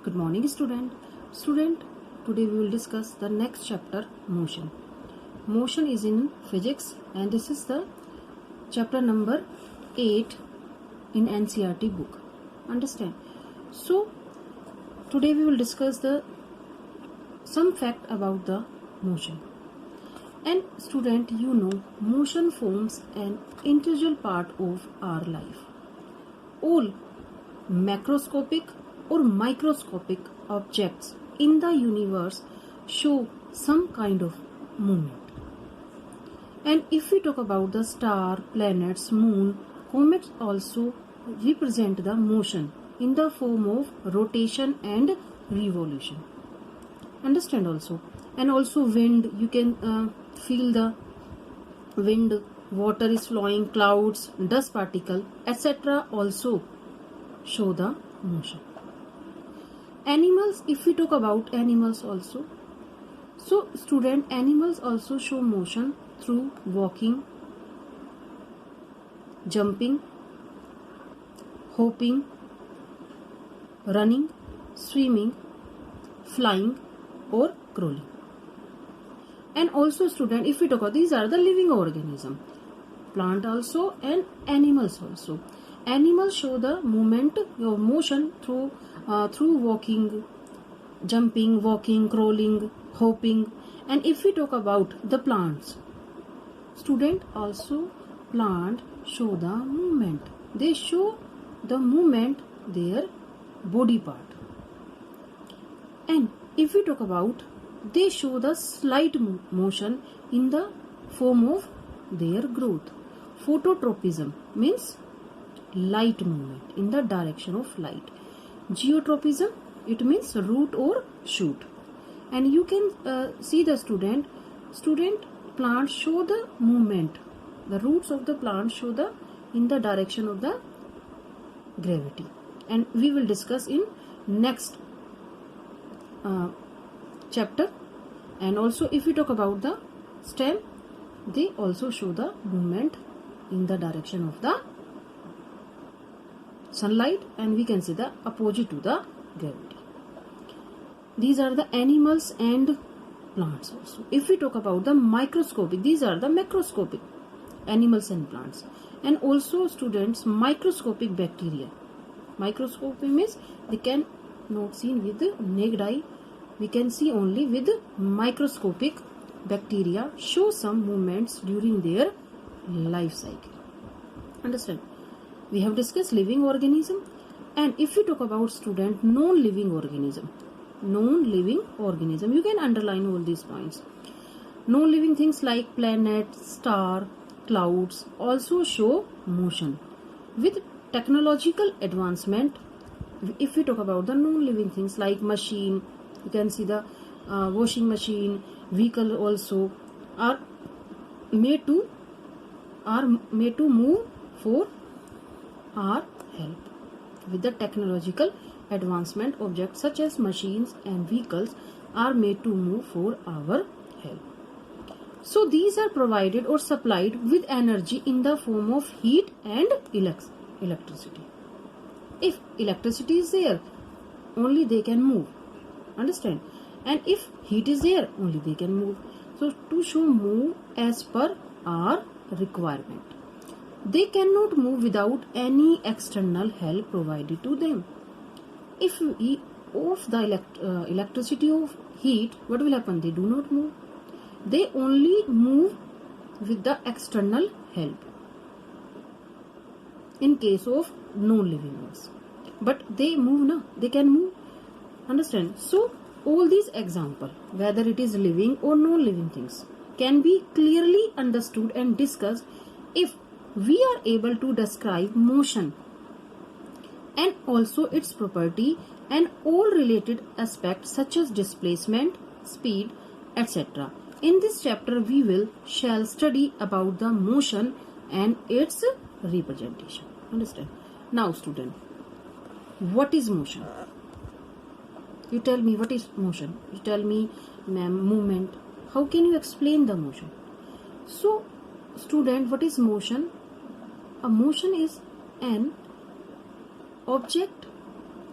Good morning, student. Student, today we will discuss the next chapter, motion. Motion is in physics, and this is the chapter number 8 in NCERT book. Understand? So, today we will discuss the some fact about the motion. And student, you know, motion forms an integral part of our life. All macroscopic or microscopic objects in the universe show some kind of movement. And if we talk about the star, planets, moon, comets also represent the motion in the form of rotation and revolution. Understand also? And also wind, you can feel the wind, water is flowing, clouds, dust particle, etc. also show the motion. Animals, if we talk about animals also, so student, animals also show motion through walking, jumping, hopping, running, swimming, flying or crawling. And also student, if we talk about, these are the living organism, plant also and animals also. Animals show the movement or motion through walking, jumping, walking, crawling, hopping. And if we talk about the plants, student, also plant show the movement. They show the movement their body part. And if we talk about, they show the slight motion in the form of their growth. Phototropism means light movement in the direction of light. Geotropism, it means root or shoot. And you can see the student plants show the movement. The roots of the plant show the in the direction of the gravity. And we will discuss in next chapter. And also if we talk about the stem, they also show the movement in the direction of the sunlight, and we can see the opposite to the gravity. These are the animals and plants also. If we talk about the microscopic, these are the macroscopic animals and plants. And also students, microscopic bacteria. Microscopic means they can not seen with the naked eye. We can see only with microscopic bacteria show some movements during their life cycle. Understand? We have discussed living organism. And if we talk about student, non-living organism, you can underline all these points. Non-living things like planets, star, clouds also show motion. With technological advancement, if we talk about the non-living things like machine, you can see the washing machine, vehicle also are made to move for our help. With the technological advancement, objects such as machines and vehicles are made to move for our help. So these are provided or supplied with energy in the form of heat and electricity. If electricity is there, only they can move. Understand? And if heat is there, only they can move. So to show move as per our requirement. They cannot move without any external help provided to them. If we off the electricity of heat, what will happen? They do not move. They only move with the external help in case of non-living ones. But they move now. They can move. Understand? So all these examples, whether it is living or non-living things, can be clearly understood and discussed if we are able to describe motion and also its property and all related aspects such as displacement, speed, etc. In this chapter we shall study about the motion and its representation. Understand? Now student, what is motion? You tell me what is motion. You tell me, ma'am, movement. How can you explain the motion? So student, what is motion? A motion is an object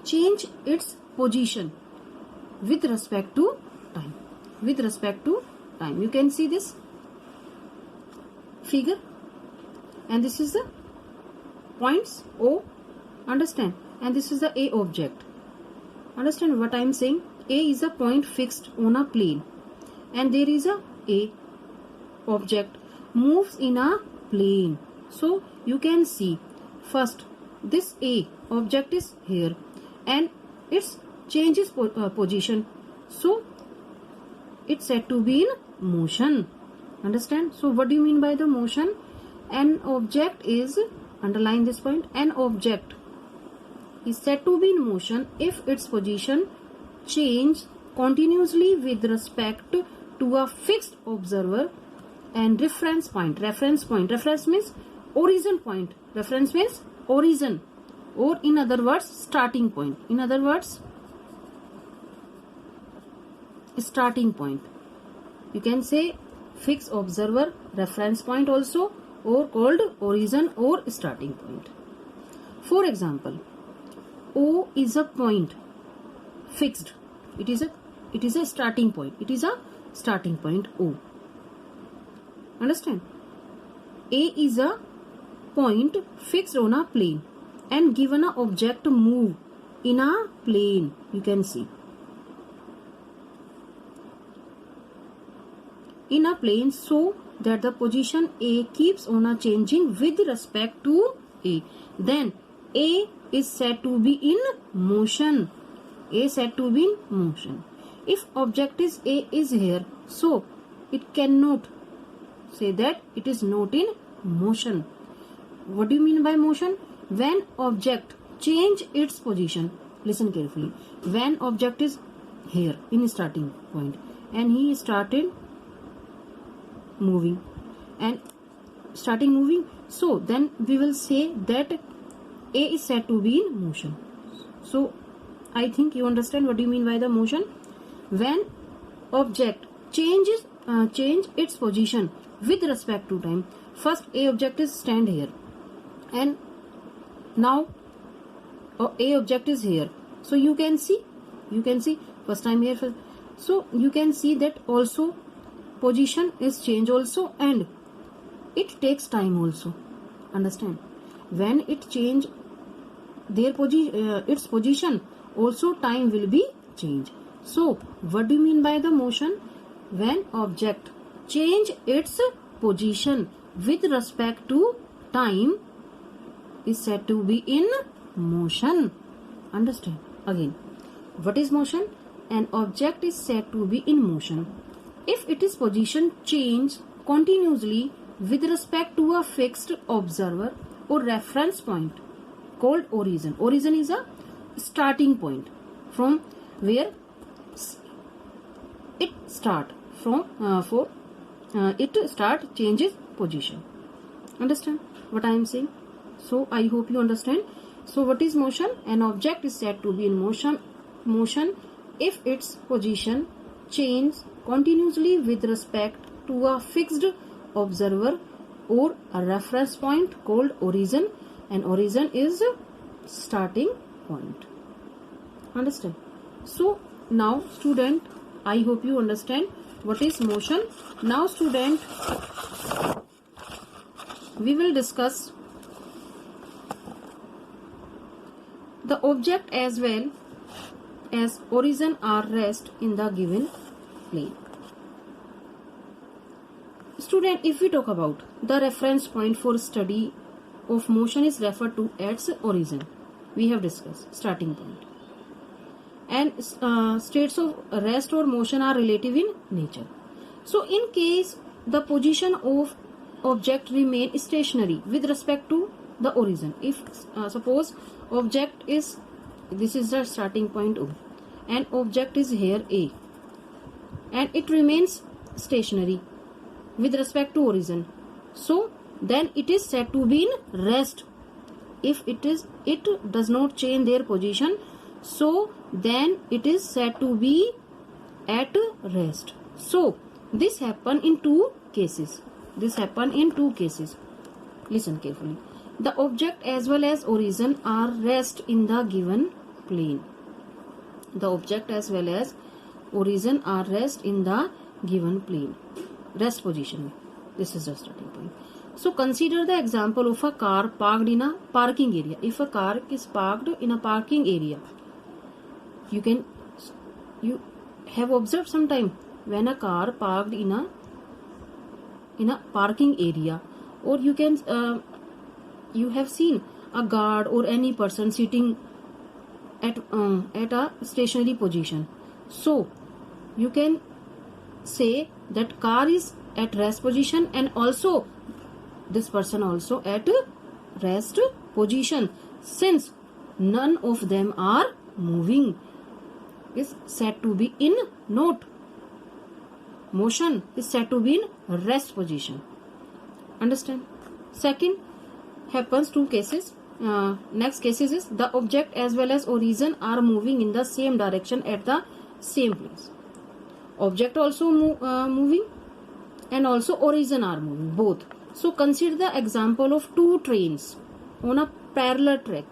change its position with respect to time. With respect to time. You can see this figure, and this is the points O, understand, and this is the A object. Understand what I am saying? A is a point fixed on a plane, and there is a object moves in a plane. So you can see first this A object is here and it changes position, so it's said to be in motion. Understand? So what do you mean by the motion? An object is, underline this point, an object is said to be in motion if its position change continuously with respect to a fixed observer and reference point. Reference means origin point. Reference means origin, or in other words starting point. In other words starting point. You can say fixed observer, reference point also, or called origin or starting point. For example, O is a point fixed. It is a starting point. It is a starting point O. Understand? A is a point fixed on a plane and given an object to move in a plane. You can see in a plane, so that the position A keeps on a changing with respect to A. Then A is said to be in motion. A said to be in motion. If object is A is here, so it cannot say that it is not in motion. What do you mean by motion? When object change its position, listen carefully. When object is here in starting point and he started moving and starting moving, so then we will say that A is said to be in motion. So I think you understand what do you mean by the motion. When object change its position with respect to time. First A object is stand here and now A object is here, so you can see first time here, so you can see that also position is change also and it takes time also. Understand? When it change their its position, also time will be changed. So what do you mean by the motion? When object change its position with respect to time is said to be in motion. Understand? Again, what is motion? An object is said to be in motion if its position change continuously with respect to a fixed observer or reference point called origin. Origin is a starting point from where it start from it start changes position. Understand what I am saying? So I hope you understand. So what is motion? An object is said to be in motion if its position change continuously with respect to a fixed observer or a reference point called origin, and origin is starting point. Understand? So now student, I hope you understand what is motion. Now student, we will discuss the object as well as origin are rest in the given plane. Student, if we talk about the reference point for study of motion is referred to as origin. We have discussed starting point. And states of rest or motion are relative in nature. So in case the position of object remain stationary with respect to the origin. If suppose object is, this is the starting point O, and object is here A, and it remains stationary with respect to origin, so then it is said to be in rest. If it does not change their position, so then it is said to be at rest. So this happen in two cases. Listen carefully. The object as well as origin are rest in the given plane. The object as well as origin are rest in the given plane. Rest position. This is the starting point. So consider the example of a car parked in a parking area. If a car is parked in a parking area, you have observed sometime when a car parked in a parking area, or you have seen a guard or any person sitting at a stationary position. So you can say that car is at rest position, and also this person also at rest position, since none of them are moving, is said to be in note. Motion is said to be in rest position. Understand? Second happens two cases. Next cases is the object as well as origin are moving in the same direction at the same place. Object also moving, and also origin are moving, both. So consider the example of two trains on a parallel track.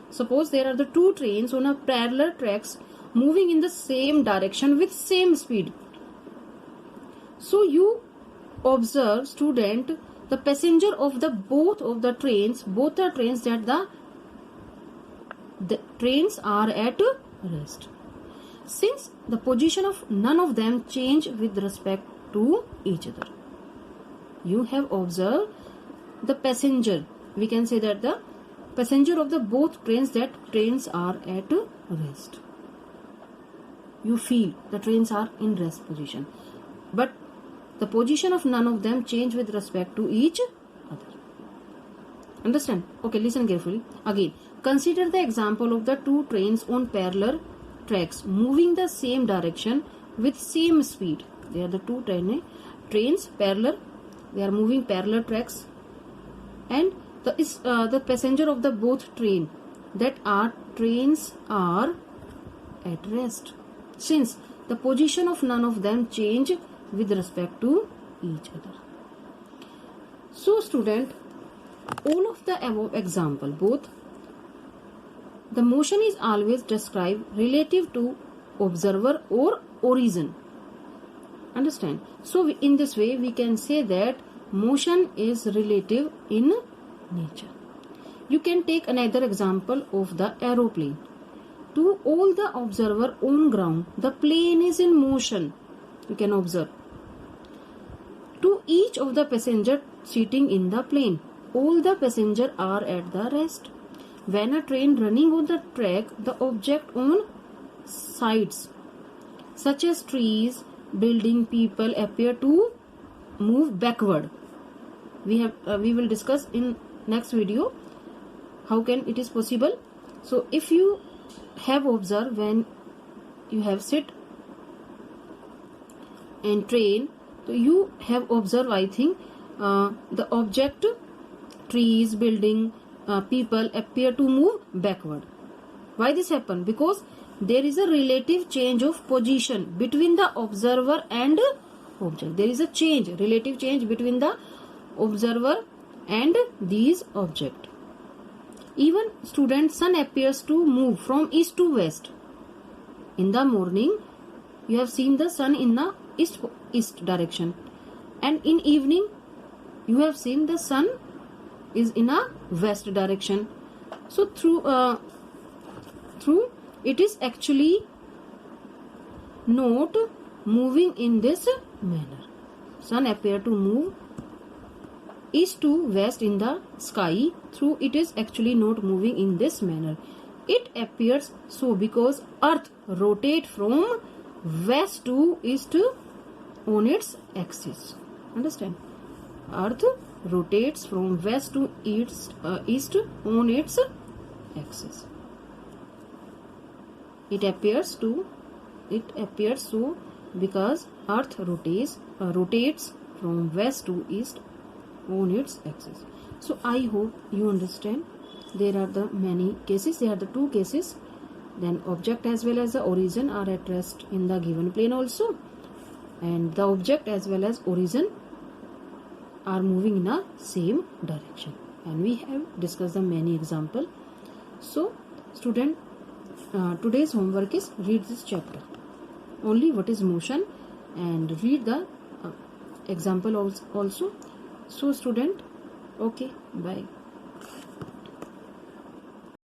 Suppose there are the two trains on a parallel tracks moving in the same direction with same speed. So you observe, student, the passenger of both the trains that the trains are at rest, since the position of none of them change with respect to each other. You have observed the passenger. We can say that the passenger of the both trains are at rest. You feel the trains are in rest position, but the position of none of them change with respect to each other. Understand? Okay, listen carefully. Again, consider the example of the two trains on parallel tracks moving the same direction with same speed. They are the two trains parallel. They are moving parallel tracks, and the passenger of the both trains are at rest, since the position of none of them change with respect to each other. So student, all of the above example, both the motion is always described relative to observer or origin. Understand? So in this way we can say that motion is relative in nature. You can take another example of the aeroplane. To all the observer on ground, the plane is in motion. You can observe. To each of the passenger sitting in the plane, all the passengers are at the rest. When a train running on the track, the object on sides, such as trees, building, people, appear to move backward. We will discuss in next video how can it is possible. So if you have observed, when you have sit in train, so you have observed, I think, the object, trees, building, people appear to move backward. Why this happen? Because there is a relative change of position between the observer and object. There is a relative change between the observer and these object. Even student, sun appears to move from east to west. In the morning, you have seen the sun in the east direction, and in evening you have seen the sun is in a west direction. So through it is actually not moving in this manner. Sun appear to move east to west in the sky. Through it is actually not moving in this manner. It appears so because earth rotate from west to east on its axis. Understand? Earth rotates from west to east on its axis. It appears so because earth rotates from west to east on its axis. So I hope you understand. There are the many cases. There are the two cases. Then object as well as the origin are at rest in the given plane also, and the object as well as origin are moving in a same direction, and we have discussed the many example. So student, today's homework is read this chapter. Only what is motion, and read the example also. So student, okay, bye.